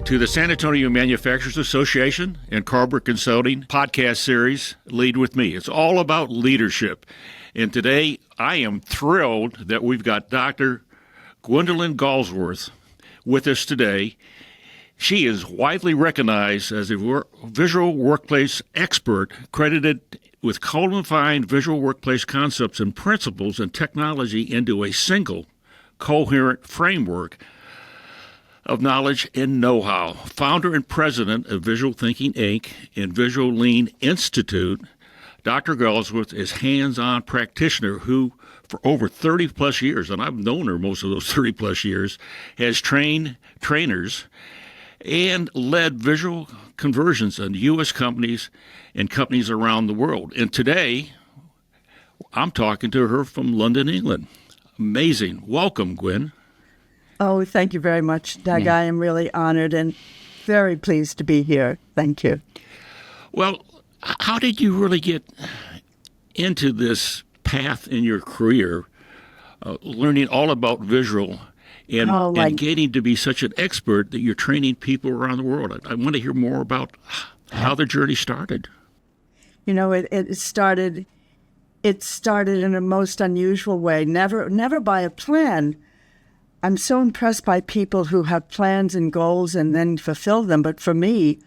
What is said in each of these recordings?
to the San Antonio Manufacturers Association and Carlberg Consulting podcast series, Lead With Me. It's all about leadership. And today, I am thrilled that we've got Dr. Gwendolyn Galsworth with us today. She is widely recognized as a visual workplace expert, credited with codifying visual workplace concepts and principles and technology into a single, coherent framework of knowledge and know-how. Founder and president of Visual Thinking, Inc. and Visual Lean Institute, Dr. Galsworth is hands-on practitioner who, for over 30-plus years, and I've known her most of those 30-plus years, has trained trainers and led visual conversions in U.S. companies and companies around the world. And today, I'm talking to her from London, England. Amazing. Welcome, Gwen. Oh, thank you very much, Doug. I am really honored and very pleased to be here. Thank you. Well, how did you really get into this path in your career, learning all about visual and getting to be such an expert that you're training people around the world? I want to hear more about how the journey started. You know, it started in a most unusual way, never by a plan. I'm so impressed by people who have plans and goals and then fulfill them. But for me,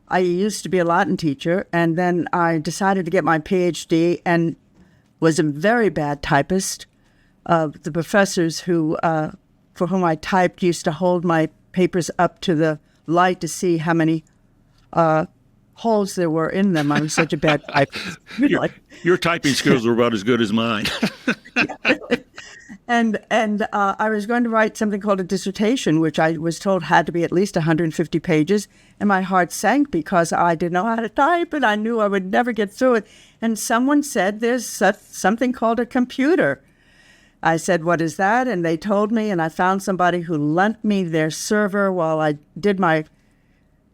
I used to be a Latin teacher, and then I decided to get my Ph.D. and was a very bad typist. The professors who, for whom I typed, used to hold my papers up to the light to see how many holes there were in them. I was such a bad typist. Your typing skills were about as good as mine. And I was going to write something called a dissertation, which I was told had to be at least 150 pages. And my heart sank because I didn't know how to type and I knew I would never get through it. And someone said, there's something called a computer. I said, what is that? And they told me, and I found somebody who lent me their server while I did my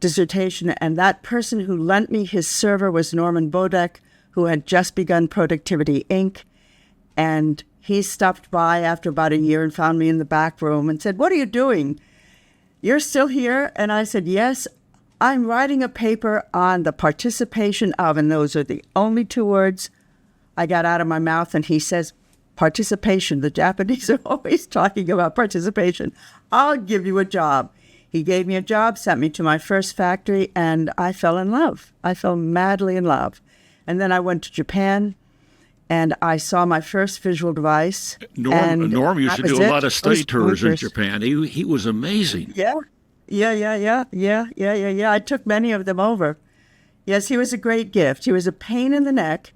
dissertation. And that person who lent me his server was Norman Bodek, who had just begun Productivity, Inc. And he stopped by after about a year and found me in the back room and said, what are you doing? You're still here? And I said, yes, I'm writing a paper on the participation of, and those are the only two words I got out of my mouth. And he says, participation. The Japanese are always talking about participation. I'll give you a job. He gave me a job, sent me to my first factory, and I fell in love. I fell madly in love. And then I went to Japan, and I saw my first visual device. Norm used to do a lot of study tours in Japan. He was amazing. Yeah. I took many of them over. Yes, he was a great gift. He was a pain in the neck.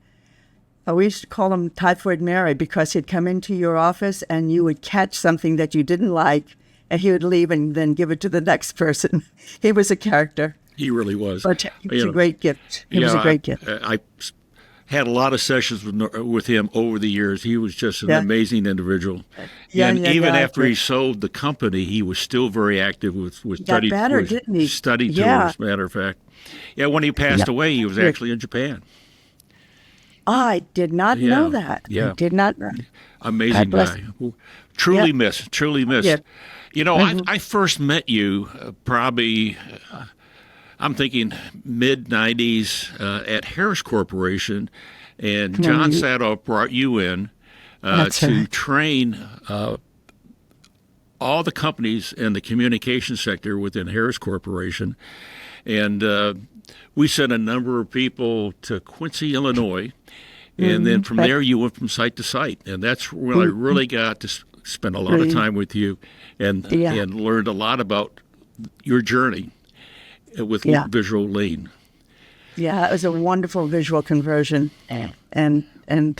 We used to call him Typhoid Mary because he'd come into your office and you would catch something that you didn't like, and he would leave and then give it to the next person. He was a character. He really was. But he was a great gift. He was a great gift. I had a lot of sessions with him over the years. He was just an amazing individual. Even after he sold the company, he was still very active with study tours, matter of fact. Yeah, when he passed away, he was actually in Japan. I did not know that. Yeah. I did not know. Amazing guy. Truly missed. Yeah. You know, I first met you probably, I'm thinking mid-'90s at Harris Corporation, and John Sadoff brought you in to train all the companies in the communication sector within Harris Corporation. And we sent a number of people to Quincy, Illinois, and then from there you went from site to site. And that's when I really got to spend a lot of time with you and learned a lot about your journey with Visual Lean. Yeah, it was a wonderful visual conversion, and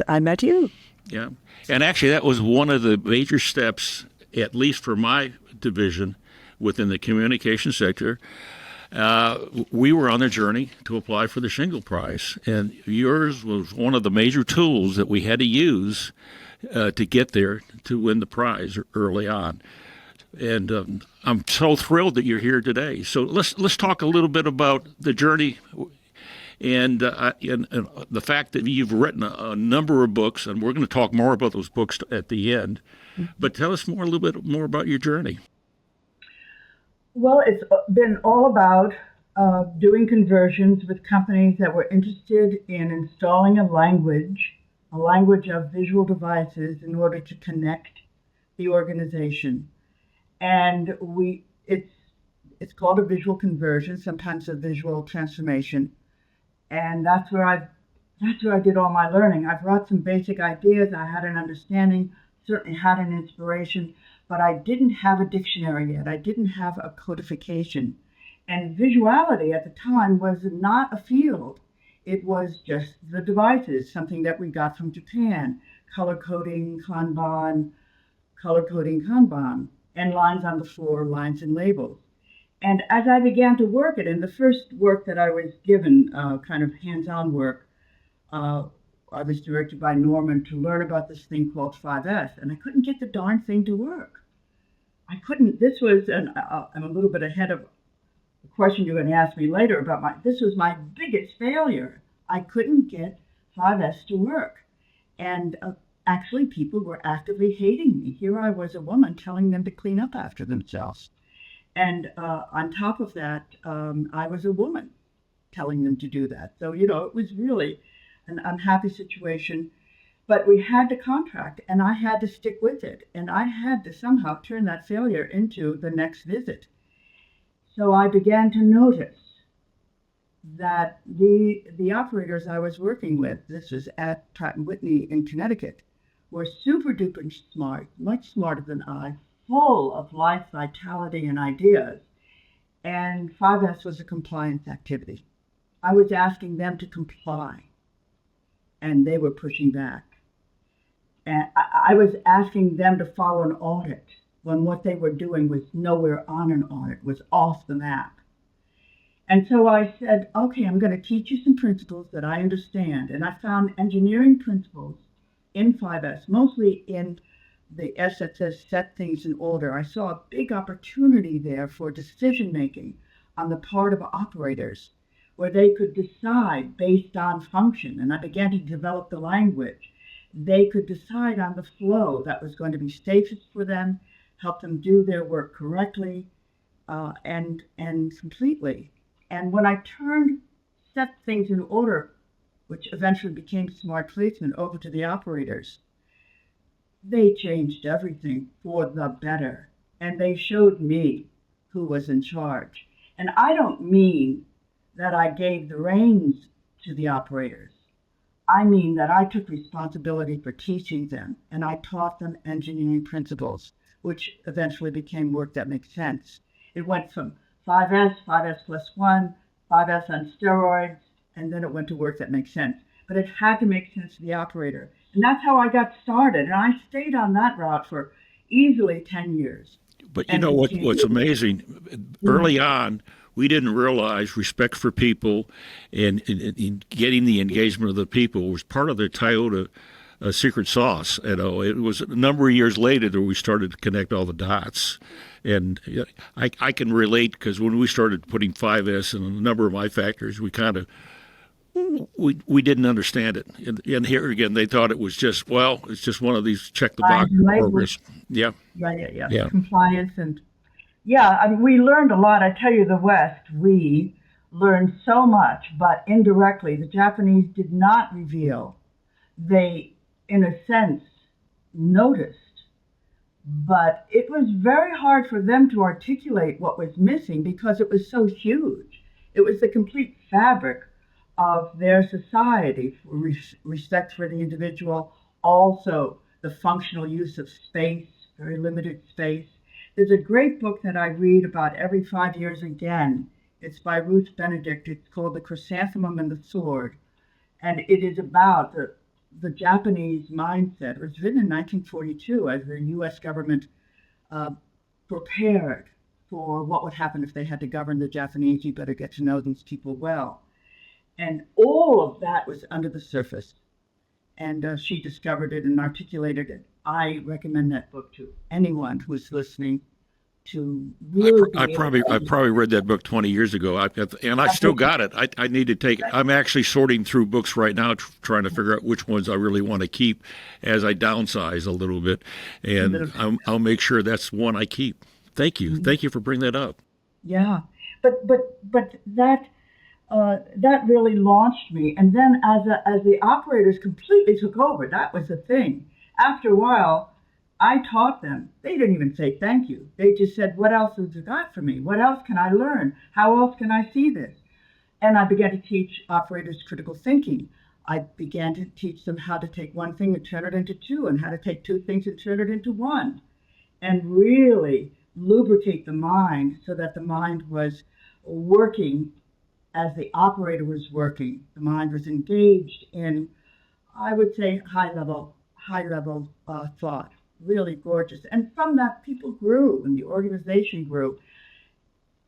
I met you. Yeah, and actually that was one of the major steps, at least for my division within the communication sector. We were on a journey to apply for the Shingo Prize, and yours was one of the major tools that we had to use to get there to win the prize early on. And I'm so thrilled that you're here today. So let's talk a little bit about the journey and the fact that you've written a number of books, and we're going to talk more about those books at the end. But tell us a little bit more about your journey. Well, it's been all about doing conversions with companies that were interested in installing a language of visual devices in order to connect the organization. And it's called a visual conversion, sometimes a visual transformation. And that's where I did all my learning. I brought some basic ideas. I had an understanding, certainly had an inspiration, but I didn't have a dictionary yet. I didn't have a codification. And visuality at the time was not a field. It was just the devices, something that we got from Japan, color coding, Kanban, and lines on the floor, lines and labels. And as I began to work it, and the first work that I was given, kind of hands-on work, I was directed by Norman to learn about this thing called 5S, and I couldn't get the darn thing to work. I couldn't. This was, I'm a little bit ahead of the question you're going to ask me later about this was my biggest failure. I couldn't get 5S to work. And actually, people were actively hating me. Here I was, a woman, telling them to clean up after themselves. And on top of that, I was a woman telling them to do that. So, it was really an unhappy situation. But we had to contract, and I had to stick with it. And I had to somehow turn that failure into the next visit. So I began to notice that the operators I was working with, this was at Pratt & Whitney in Connecticut, were super duper smart, much smarter than I, full of life, vitality, and ideas. And 5S was a compliance activity. I was asking them to comply, and they were pushing back. And I was asking them to follow an audit when what they were doing was nowhere on an audit, was off the map. And so I said, okay, I'm going to teach you some principles that I understand. And I found engineering principles in 5S, mostly in the S that says set things in order. I saw a big opportunity there for decision making on the part of operators, where they could decide based on function. And I began to develop the language. They could decide on the flow that was going to be safest for them, help them do their work correctly and completely. And when I turned set things in order, which eventually became smart placement, over to the operators, they changed everything for the better. And they showed me who was in charge. And I don't mean that I gave the reins to the operators. I mean that I took responsibility for teaching them, and I taught them engineering principles, which eventually became work that makes sense. It went from 5S, 5S plus 1, 5S on steroids, and then it went to work that makes sense. But it had to make sense to the operator. And that's how I got started. And I stayed on that route for easily 10 years. But you know what's amazing? Early on, we didn't realize respect for people and getting the engagement of the people was part of the Toyota secret sauce. It was a number of years later that we started to connect all the dots. And I can relate because when we started putting 5S in a number of my factories, we kind of we didn't understand it. And here again, they thought it was just, it's just one of these check the box programs. Yeah. Yeah. Compliance and we learned a lot. I tell you, the West, we learned so much, but indirectly, the Japanese did not reveal. They, in a sense, noticed, but it was very hard for them to articulate what was missing because it was so huge. It was the complete fabric of their society, respect for the individual, also the functional use of space, very limited space. There's a great book that I read about every 5 years again. It's by Ruth Benedict. It's called The Chrysanthemum and the Sword. And it is about the Japanese mindset. It was written in 1942 as the U.S. government prepared for what would happen if they had to govern the Japanese. You better get to know these people well. And all of that was under the surface. And she discovered it and articulated it. I recommend that book to anyone who's listening to really. I probably read that book 20 years ago, and I still got it. I need to take it. I'm actually sorting through books right now, trying to figure out which ones I really want to keep as I downsize a little bit, and I'll make sure that's one I keep. Thank you. Mm-hmm. Thank you for bringing that up. Yeah, but that really launched me. And then as the operators completely took over, that was the thing. After a while, I taught them. They didn't even say thank you. They just said, "What else have you got for me? What else can I learn? How else can I see this?" And I began to teach operators critical thinking. I began to teach them how to take one thing and turn it into two, and how to take two things and turn it into one, and really lubricate the mind so that the mind was working as the operator was working. The mind was engaged in, I would say, high level thought. Really gorgeous. And from that, people grew and the organization grew.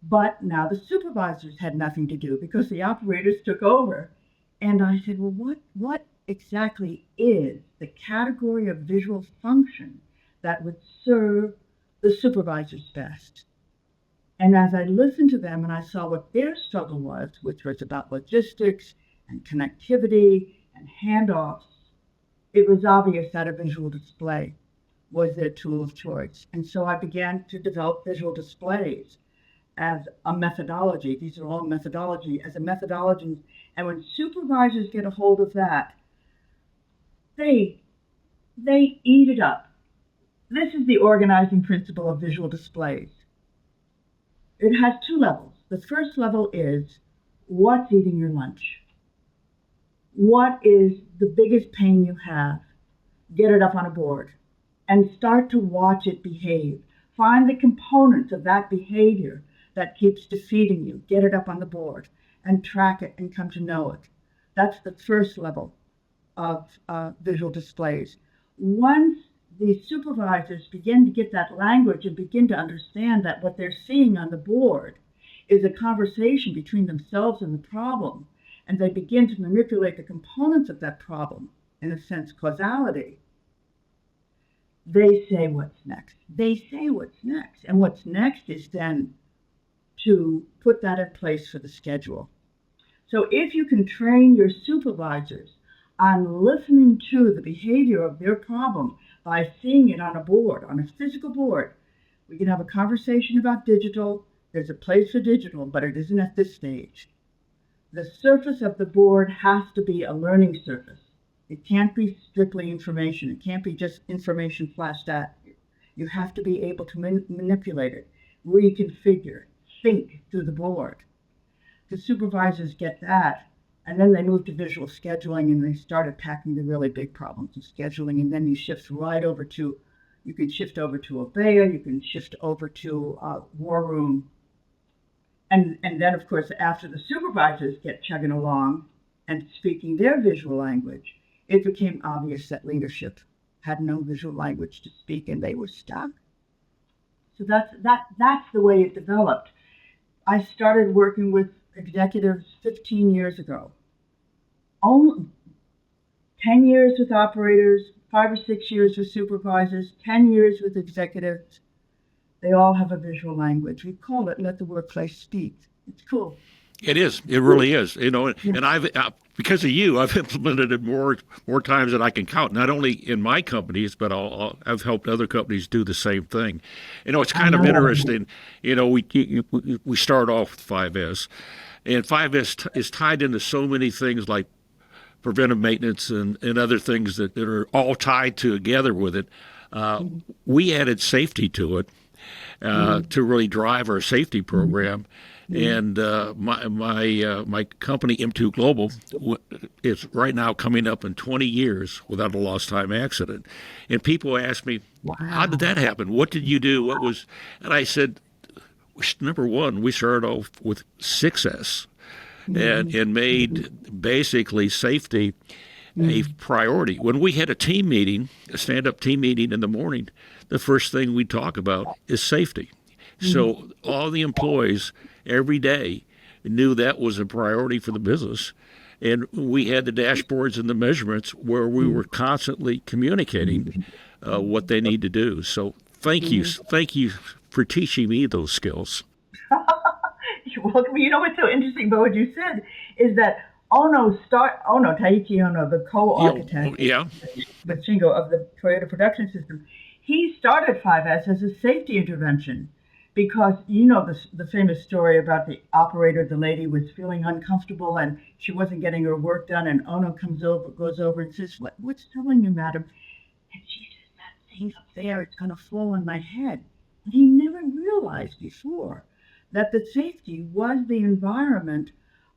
But now the supervisors had nothing to do because the operators took over. And I said, well, what exactly is the category of visual function that would serve the supervisors best? And as I listened to them and I saw what their struggle was, which was about logistics and connectivity and handoffs, it was obvious that a visual display was their tool of choice. And so I began to develop visual displays as a methodology. These are all methodology, as a methodology. And when supervisors get a hold of that, they eat it up. This is the organizing principle of visual displays. It has two levels. The first level is, what's eating your lunch? What is the biggest pain you have? Get it up on a board and start to watch it behave. Find the components of that behavior that keeps defeating you. Get it up on the board and track it and come to know it. That's the first level of visual displays. Once the supervisors begin to get that language and begin to understand that what they're seeing on the board is a conversation between themselves and the problem, and they begin to manipulate the components of that problem, in a sense, causality, they say what's next. They say what's next. And what's next is then to put that in place for the schedule. So if you can train your supervisors on listening to the behavior of their problem by seeing it on a board, on a physical board, we can have a conversation about digital. There's a place for digital, but it isn't at this stage. The surface of the board has to be a learning surface. It can't be strictly information. It can't be just information flashed at you. You have to be able to manipulate it, reconfigure, think through the board. The supervisors get that, and then they move to visual scheduling, and they started packing the really big problems of scheduling, and then you shift right over to, you can shift over to Obeya, you can shift over to War Room, and then, of course, after the supervisors get chugging along and speaking their visual language, it became obvious that leadership had no visual language to speak, and they were stuck. So that's the way it developed. I started working with executives 15 years ago. Only 10 years with operators, 5 or 6 years with supervisors, 10 years with executives. They all have a visual language. We call it "let the workplace speak." It's cool. It is. It really is. You know, and I've because of you, I've implemented it more times than I can count. Not only in my companies, but I've helped other companies do the same thing. You know, it's kind of interesting. You know, we start off with 5S, and 5S is tied into so many things like preventive maintenance and other things that are all tied together with it. We added safety to it to really drive our safety program. And my company, M2 Global, is right now coming up in 20 years without a lost time accident. And people ask me, wow, how did that happen? What did you do? What was? And I said, number one, we started off with 6S and made basically safety a priority. When we had a team meeting, a stand-up team meeting in the morning, the first thing we talk about is safety. So all the employees every day knew that was a priority for the business. And we had the dashboards and the measurements where we were constantly communicating what they need to do. So thank you for teaching me those skills. You're welcome. You know what's so interesting about what you said is that Taiichi Ono, the co-architect with Shingo of the Toyota production system, he started 5S as a safety intervention because you know the famous story about the operator. The lady was feeling uncomfortable and she wasn't getting her work done, and Ono goes over and says, "What's troubling you, madam?" And she says, "That thing up there, it's going to fall on my head." And he never realized before that the safety was the environment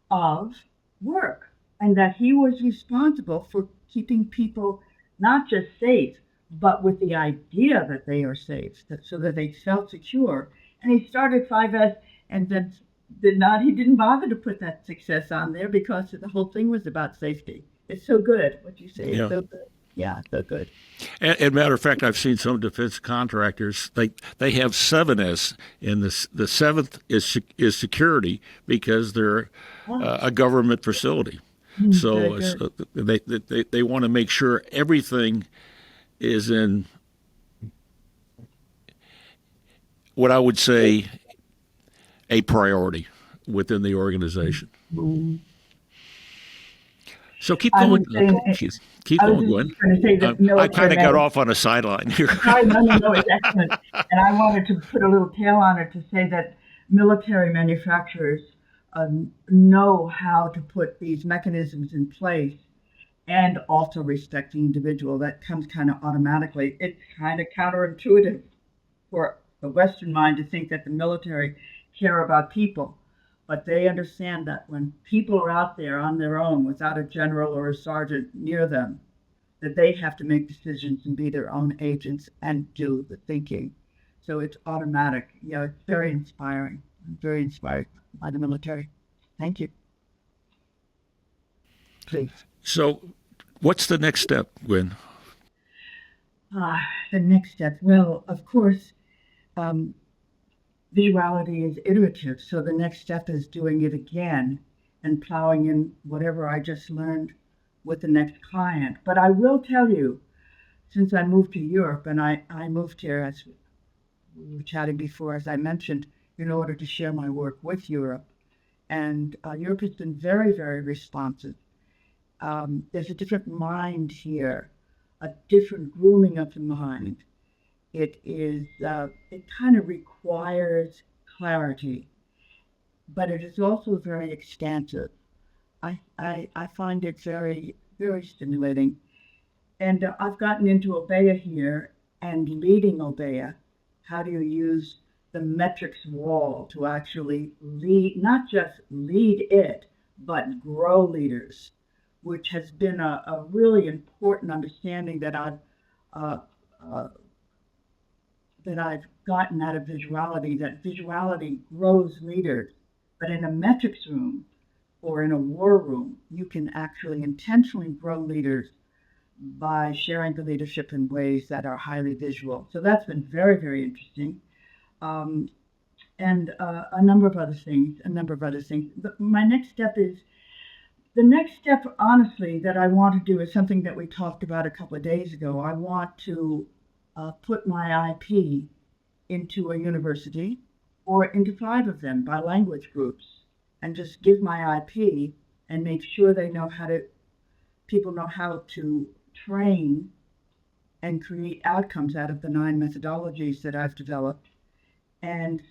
of work, and that he was responsible for keeping people not just safe, but with the idea that they are safe, so that they felt secure. And he started 5S, and then he didn't bother to put that success on there because the whole thing was about safety. It's so good what you say. Yeah. It's so good. Yeah, so good. And matter of fact, I've seen some defense contractors. They have 7S, and the seventh is security because they're a government facility. So they want to make sure everything is in what I would say a priority within the organization. Mm-hmm. So keep going. Keep going, Gwen. I kind of got off on a sideline here. No, it's excellent. And I wanted to put a little tail on it to say that military manufacturers know how to put these mechanisms in place and also respect the individual. That comes kind of automatically. It's kind of counterintuitive for the Western mind to think that the military care about people. But they understand that when people are out there on their own without a general or a sergeant near them, that they have to make decisions and be their own agents and do the thinking. So it's automatic. It's very inspiring. I'm very inspired by the military. Thank you. Please. So what's the next step, Gwen? The next step. Well, of course, visuality is iterative, so the next step is doing it again and plowing in whatever I just learned with the next client. But I will tell you, since I moved to Europe, and I moved here, as we were chatting before, as I mentioned, in order to share my work with Europe. And Europe has been very, very responsive. There's a different mind here, a different grooming of the mind. It kind of requires clarity, but it is also very expansive. I find it very, very stimulating. And I've gotten into Obeya here and leading Obeya. How do you use the metrics wall to actually lead, not just lead it, but grow leaders, which has been a really important understanding that I've gotten out of visuality, that visuality grows leaders. But in a metrics room or in a war room, you can actually intentionally grow leaders by sharing the leadership in ways that are highly visual. So that's been very, very interesting. And a number of other things. But my next step is, the next step, honestly, that I want to do is something that we talked about a couple of days ago. I want to put my IP into a university or into 5 of them by language groups, and just give my IP and make sure people know how to train and create outcomes out of the 9 methodologies that I've developed, and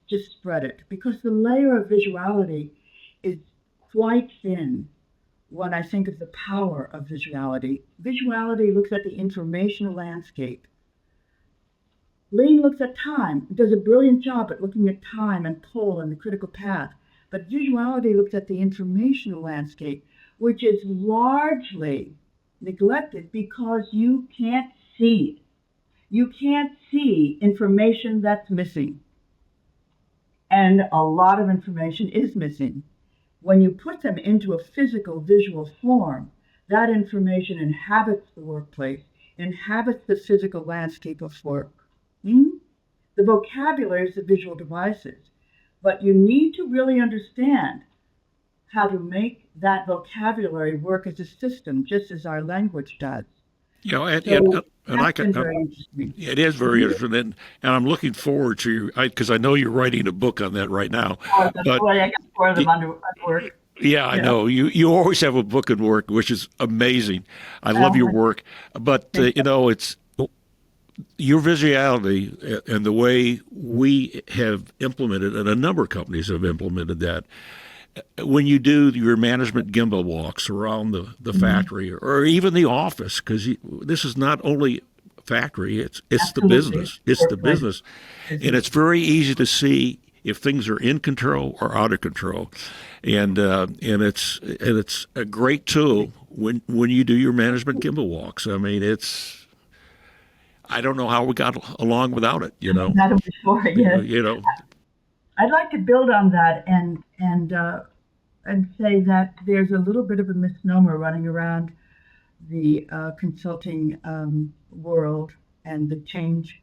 just spread it, because the layer of visuality is quite thin. When I think of the power of visuality looks at the informational landscape. Lean looks at time, does a brilliant job at looking at time and pull and the critical path. But visuality looks at the informational landscape, which is largely neglected because you can't see. You can't see information that's missing. And a lot of information is missing. When you put them into a physical, visual form, that information inhabits the workplace, inhabits the physical landscape of work. The vocabulary is the visual devices, but you need to really understand how to make that vocabulary work as a system, just as our language does. And I can. It is very interesting, and I'm looking forward to because I know you're writing a book on that right now. That's why I got 4 of them under work. Yeah, I know. You always have a book in work, which is amazing. I love your work, but it's your visuality and the way we have implemented, and a number of companies have implemented that, when you do your management gimbal walks around the factory or even the office, because this is not only factory, it's the Absolutely. business. It's the business. And it's very easy to see if things are in control or out of control. And it's a great tool when you do your management gimbal walks. I mean, I don't know how we got along without it, you know. That before, yes. You know, I'd like to build on that and say that there's a little bit of a misnomer running around the consulting world and the change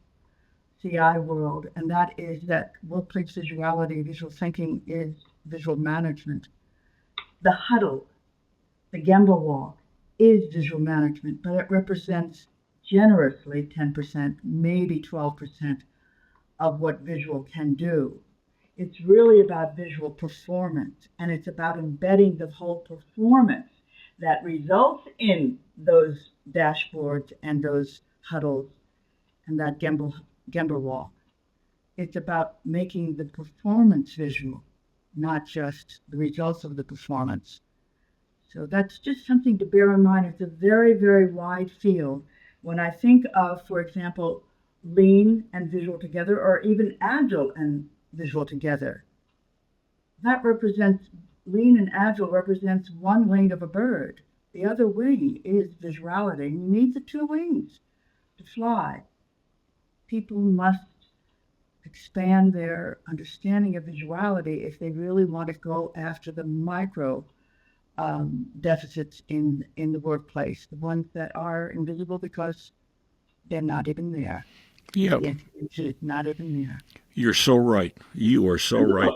CI world, and that is that workplace visuality, visual thinking is visual management. The huddle, the gimbal walk is visual management, but it represents generously 10%, maybe 12% of what visual can do. It's really about visual performance, and it's about embedding the whole performance that results in those dashboards and those huddles and that gimbal walk. It's about making the performance visual, not just the results of the performance. So that's just something to bear in mind. It's a very, very wide field. When I think of, for example, lean and visual together, or even agile and visual together, that represents, lean and agile represents one wing of a bird. The other wing is visuality. You need the two wings to fly. People must expand their understanding of visuality if they really want to go after the micro deficits in the workplace, the ones that are invisible because they're not even there. yeah, It's not even there. you're so right. You are so right.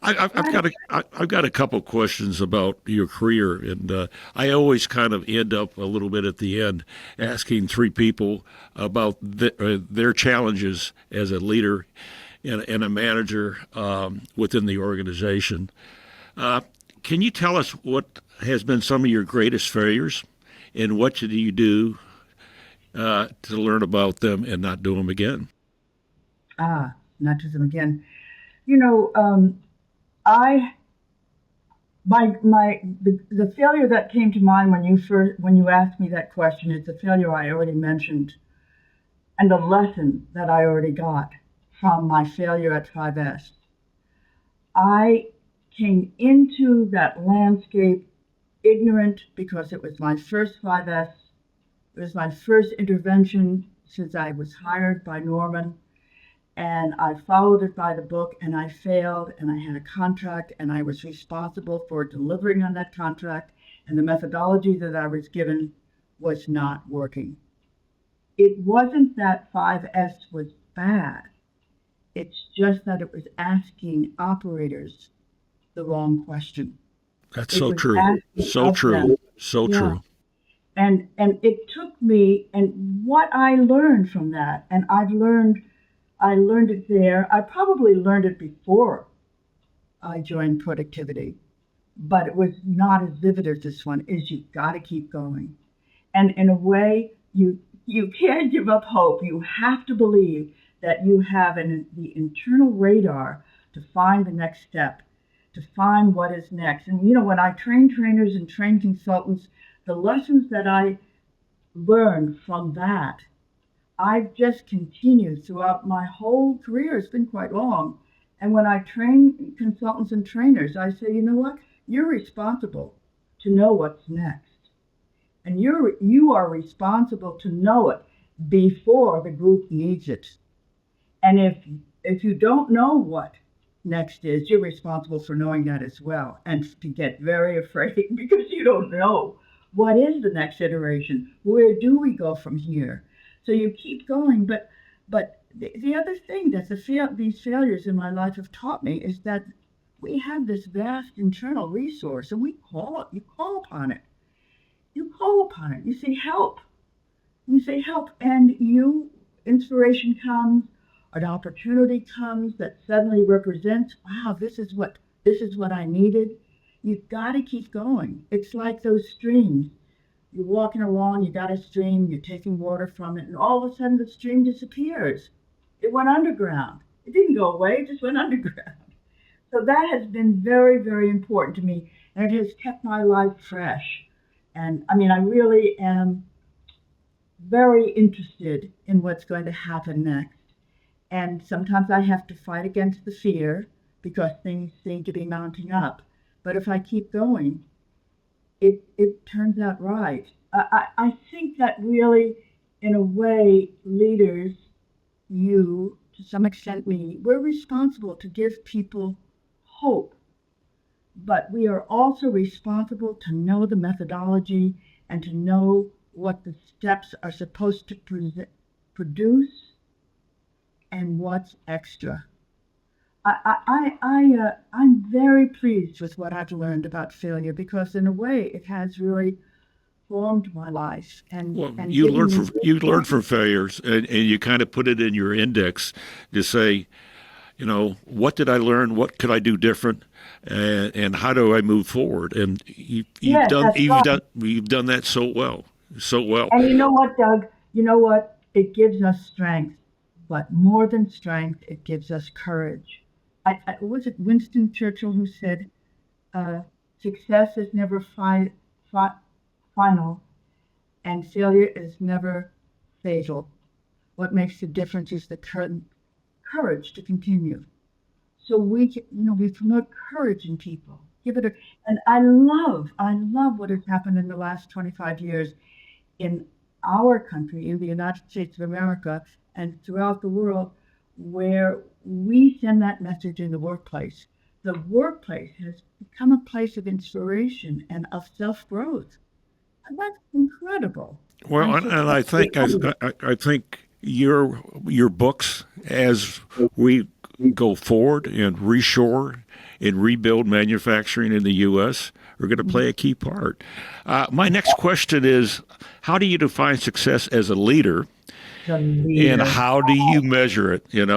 I've got a couple questions about your career, and I always kind of end up a little bit at the end asking three people about their challenges as a leader and a manager within the organization. Can you tell us what has been some of your greatest failures, and what do you do to learn about them and not do them again? Not to them again. You know, the failure that came to mind when you asked me that question is the failure I already mentioned, and the lesson that I already got from my failure at 5S. I came into that landscape ignorant because it was my first 5S. It was my first intervention since I was hired by Norman, and I followed it by the book, and I failed, and I had a contract, and I was responsible for delivering on that contract, and the methodology that I was given was not working. It wasn't that 5S was bad. It's just that it was asking operators the wrong question. That's It so was true. asking So of true. them. So Yeah. true. And it took me, and what I learned from that, and I learned it there. I probably learned it before I joined productivity, but it was not as vivid as this one, is you've got to keep going. And in a way, you can't give up hope. You have to believe that you have the internal radar to find the next step, to find what is next. And you know, when I train trainers and train consultants, the lessons that I learned from that, I've just continued throughout my whole career. It's been quite long. And when I train consultants and trainers, I say, you know what? You're responsible to know what's next. And you are responsible to know it before the group needs it. And if you don't know what next is, you're responsible for knowing that as well, and to get very afraid because you don't know what is the next iteration. Where do we go from here? So you keep going, but the other thing that these failures in my life have taught me is that we have this vast internal resource, and you call upon it. You call upon it. You say help. You say help, and inspiration comes, an opportunity comes that suddenly represents, wow, this is what I needed. You've got to keep going. It's like those streams. You're walking along, you got a stream, you're taking water from it, and all of a sudden the stream disappears. It went underground. It didn't go away, it just went underground. So that has been very, very important to me, and it has kept my life fresh. And I mean, I really am very interested in what's going to happen next. And sometimes I have to fight against the fear because things seem to be mounting up. But if I keep going, it turns out right. I think that really, in a way, leaders, you, to some extent me, we're responsible to give people hope. But we are also responsible to know the methodology and to know what the steps are supposed to produce and what's extra. I'm very pleased with what I've learned about failure because, in a way, it has really formed my life. And You learn from failures, and you kind of put it in your index to say, what did I learn? What could I do different? And how do I move forward? And you've done that so well, so well. And you know what, Doug? You know what? It gives us strength, but more than strength, it gives us courage. Was it Winston Churchill who said, "Success is never final, and failure is never fatal. What makes the difference is the courage to continue." So we promote courage in people. And I love what has happened in the last 25 years in our country, in the United States of America, and throughout the world, where we send that message in the workplace. The workplace has become a place of inspiration and of self-growth. And that's incredible. Well, and I think your books, as we go forward and reshore and rebuild manufacturing in the U.S., are going to play a key part. My next question is, how do you define success as a leader? And how do you measure it, Yeah.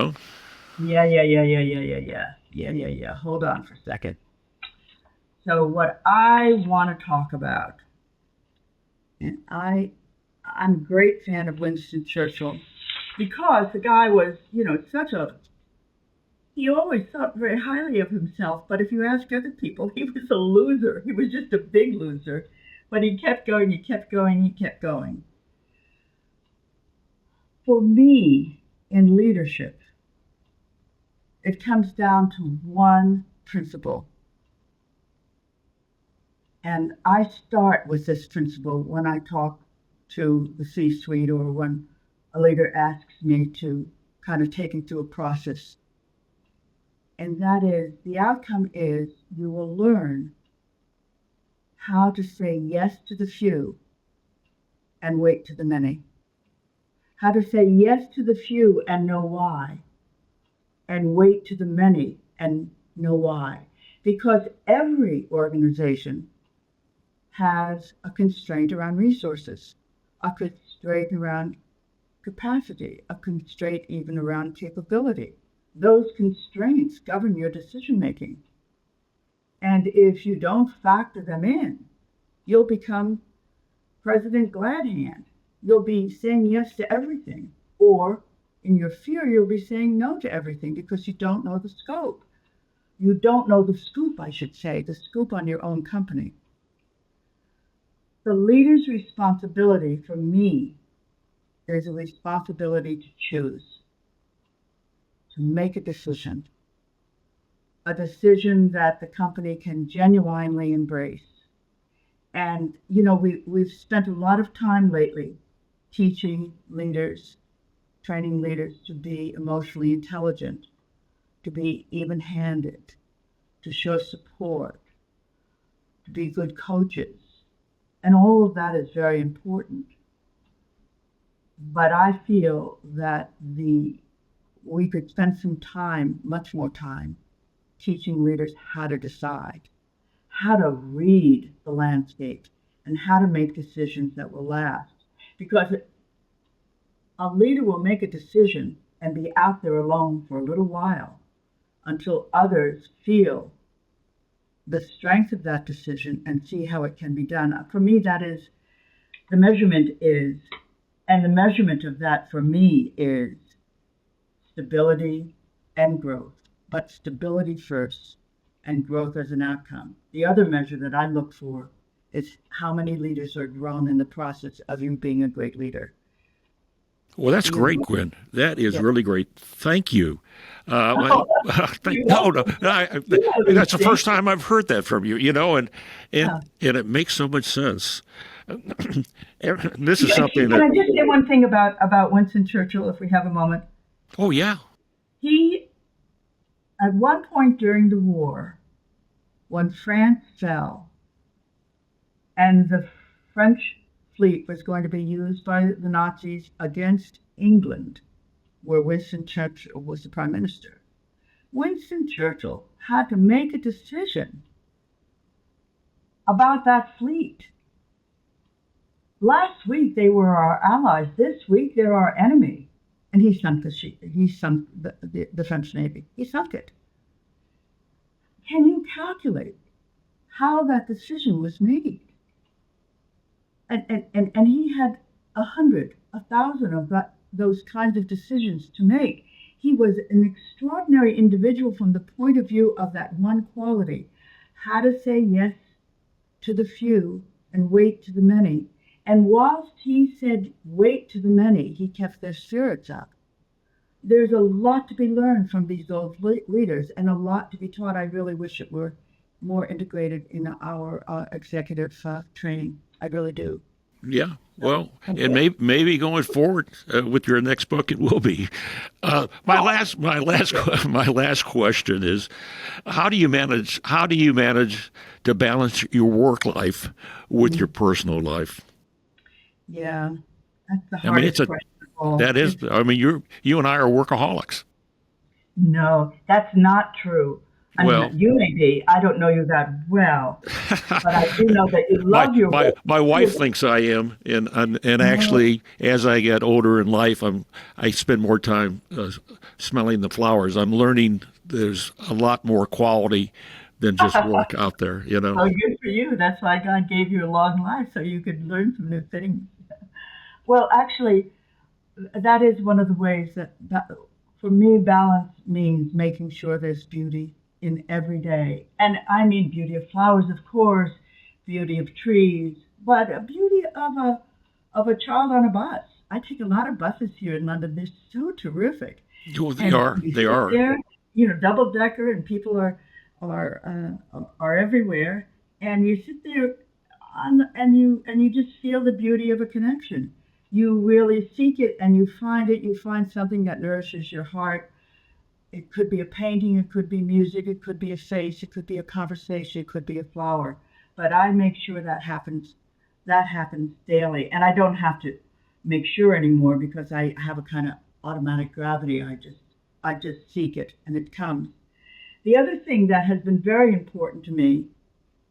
Hold on for a second. So what I want to talk about, and I'm a great fan of Winston Churchill because the guy was, he always thought very highly of himself, but if you ask other people, he was a loser. He was just a big loser. But he kept going, he kept going, he kept going. For me, in leadership, it comes down to one principle. And I start with this principle when I talk to the C-suite or when a leader asks me to kind of take him through a process. And that is, the outcome is you will learn how to say yes to the few and wait to the many. How to say yes to the few and know why, and wait to the many and know why. Because every organization has a constraint around resources, a constraint around capacity, a constraint even around capability. Those constraints govern your decision making. And if you don't factor them in, you'll become President Gladhand. You'll be saying yes to everything. Or in your fear, you'll be saying no to everything because you don't know the scope. You don't know the scoop, I should say, the scoop on your own company. The leader's responsibility for me is a responsibility to choose, to make a decision that the company can genuinely embrace. And, we've spent a lot of time lately teaching leaders, training leaders to be emotionally intelligent, to be even-handed, to show support, to be good coaches. And all of that is very important. But I feel that we could spend some time, much more time, teaching leaders how to decide, how to read the landscape, and how to make decisions that will last. Because a leader will make a decision and be out there alone for a little while until others feel the strength of that decision and see how it can be done. For me, that is The measurement is, and the measurement of that for me is stability and growth, but stability first and growth as an outcome. The other measure that I look for is how many leaders are grown in the process of you being a great leader. Well, that's great, Gwen. That is really great. Thank you. No, that's the first time I've heard that from you. And it makes so much sense. This is something that. Can I just say one thing about Winston Churchill, if we have a moment? Oh yeah. He, at one point during the war, when France fell, and the French fleet was going to be used by the Nazis against England, where Winston Churchill was the prime minister. Winston Churchill had to make a decision about that fleet. Last week they were our allies. This week they're our enemy. And he sunk the French Navy. He sunk it. Can you calculate how that decision was made? And he had 100, 1,000 of those kinds of decisions to make. He was an extraordinary individual from the point of view of that one quality, how to say yes to the few and wait to the many. And whilst he said wait to the many, he kept their spirits up. There's a lot to be learned from these old leaders and a lot to be taught. I really wish it were more integrated in our executive training. I really do. Yeah, well, and maybe going forward with your next book, it will be. My last question is, how do you manage to balance your work life with your personal life? Yeah, that's the hardest question of all. That is. I mean, you and I are workaholics. No, that's not true. You may be. I don't know you that well, but I do know that you love your work. My wife thinks I am, and actually, as I get older in life, I spend more time smelling the flowers. I'm learning there's a lot more quality than just work out there. Oh, good for you. That's why God gave you a long life, so you could learn some new things. Well, actually, that is one of the ways that for me, balance means making sure there's beauty in every day. And I mean beauty of flowers, of course, beauty of trees, but a beauty of a child on a bus. I take a lot of buses here in London. They're so terrific. Oh, they are. They are. There, double decker, and people are everywhere. And you sit there, and you just feel the beauty of a connection. You really seek it, and you find it. You find something that nourishes your heart. It could be a painting, it could be music, it could be a face, it could be a conversation, it could be a flower. But I make sure that happens daily. And I don't have to make sure anymore because I have a kind of automatic gravity. I just seek it and it comes. The other thing that has been very important to me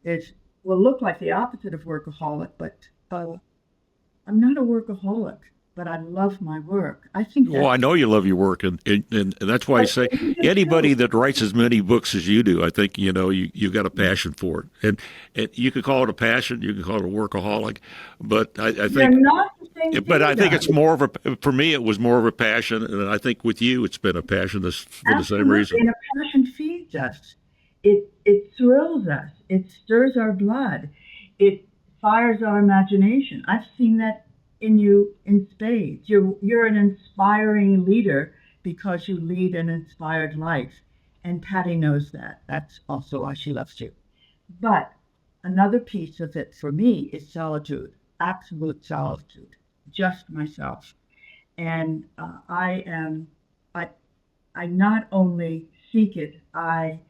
is, will look like the opposite of workaholic, but I'm not a workaholic. But I love my work. I think. Well, I know you love your work, and that's why I say anybody that writes as many books as you do, I think you got a passion for it, and you could call it a passion, you can call it a workaholic, but I think. They're not the same thing, but I think it's more of for me, it was more of a passion, and I think with you, it's been a passion for the same reason. And a passion feeds us. It thrills us. It stirs our blood. It fires our imagination. I've seen that in you in spades. You're an inspiring leader because you lead an inspired life. And Patty knows that. That's also why she loves you. But another piece of it for me is solitude, absolute solitude, just myself. And I not only seek it, I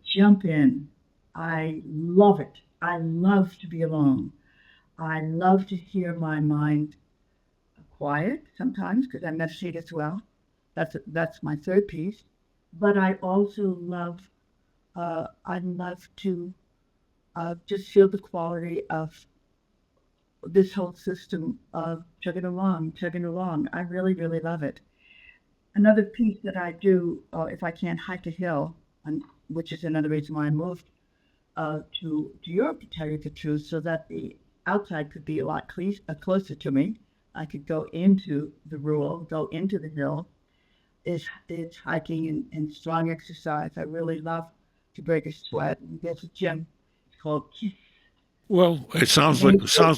jump in. I love it. I love to be alone. I love to hear my mind quiet sometimes because I meditate as well. That's my third piece. But I also love to just feel the quality of this whole system of chugging along. I really, really love it. Another piece that I do, if I can't hike a hill, which is another reason why I moved to Europe, to tell you the truth, so that the outside could be a lot closer to me. I could go into the rural, go into the hill. It's hiking and strong exercise. I really love to break a sweat. And there's a gym. It's called Kiss. Well, it sounds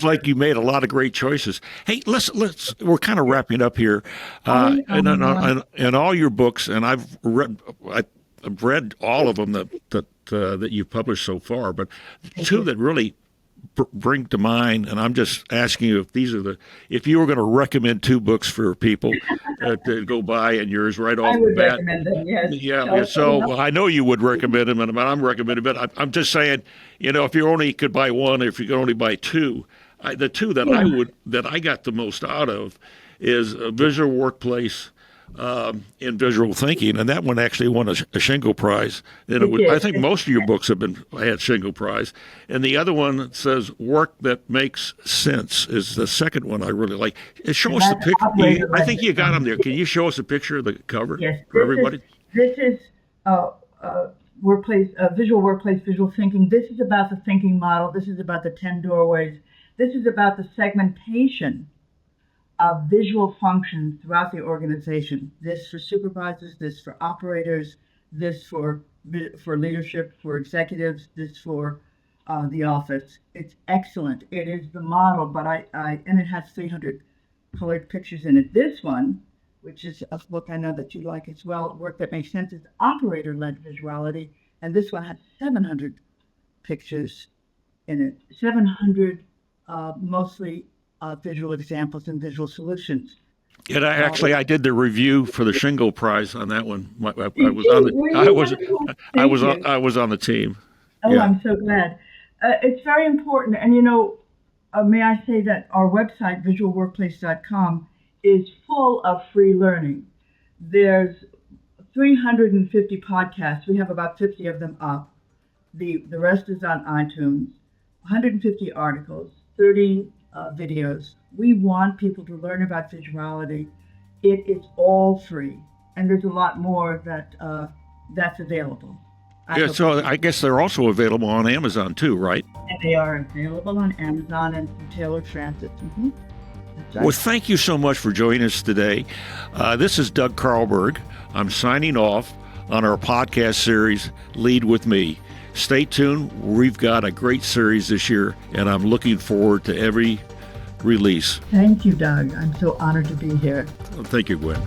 like you made a lot of great choices. Hey, let's we're kind of wrapping up here, and all your books, and I've read all of them that you've published so far, but two that really bring to mind, and I'm just asking you if you were going to recommend two books for people to go buy, and yours right off the bat. I would recommend them. Yes. Yeah. So I know you would recommend them, and I'm recommending. But I'm just saying, if you only could buy one, if you could only buy two, the two that I got the most out of is a Visual Workplace in Visual Thinking, and that one actually won a Shingo Prize. And I think most of your books had Shingo Prize. And the other one says Work That Makes Sense is the second one I really like. Show us the picture. I think you got them there. Can you show us a picture of the cover for everybody? This is Visual Workplace, Visual Thinking. This is about the thinking model. This is about the 10 doorways. This is about the segmentation of visual functions throughout the organization. This for supervisors, this for operators, this for leadership, for executives, this for the office. It's excellent. It is the model, but and it has 300 colored pictures in it. This one, which is a book I know that you like as well, Work That Makes Sense, is operator-led visuality, and this one has 700 pictures in it. 700 mostly visual examples and visual solutions. And I did the review for the Shingo Prize on that one. I was on the team. Oh, yeah. I'm so glad. It's very important, and may I say that our website, visualworkplace.com, is full of free learning. There's 350 podcasts. We have about 50 of them up. The rest is on iTunes. 150 articles, 30 videos. We want people to learn about visuality. It is all free, and there's a lot more that's available. So I guess they're also available on Amazon too, right? And they are available on Amazon and from Taylor Transit. Mm-hmm. Right. Well, thank you so much for joining us today. This is Doug Carlberg. I'm signing off on our podcast series, Lead With Me. Stay tuned. We've got a great series this year, and I'm looking forward to every release. Thank you, Doug. I'm so honored to be here. Thank you, Gwen.